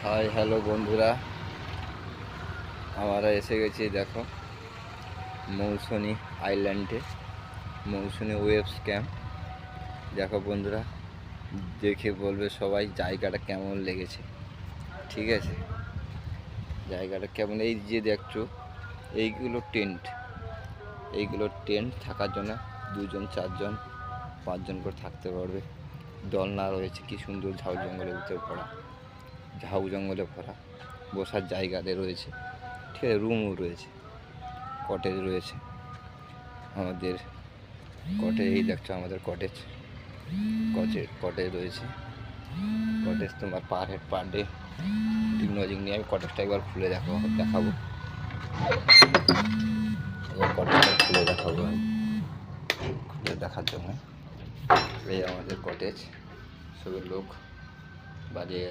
Hi hello বন্ধুরা, আমরা এসে গেছি দেখো মৌসুনি আইল্যান্ডে, মৌসুনি ওয়েবস ক্যাম্প। দেখো বন্ধুরা, দেখে বলবে সবাই জায়গাটা কেমন লেগেছে। ঠিক আছে, জায়গাটা কেমন, এই যে দেখছো এইগুলো টেন্ট থাকার জন্য 2জন 4জন 5জন করে থাকতে পারবে। দোলনা রয়েছে, কি সুন্দর ঝাউ জঙ্গলে ভরা বসার জায়গাতে রয়েছে। ঠিক আছে, রুমও রয়েছে, কটেজ রয়েছে আমাদের। এই দেখছো আমাদের কটেজ রয়েছে। কটেজ তোমার per head per day technology নিয়ে আমি কটেজটা একবার দেখাবো। কটেজটা খুলে দেখাবো আমি, খুলে দেখার জন্য। এই আমাদের কটেজ, সবের লোক বাজিয়ে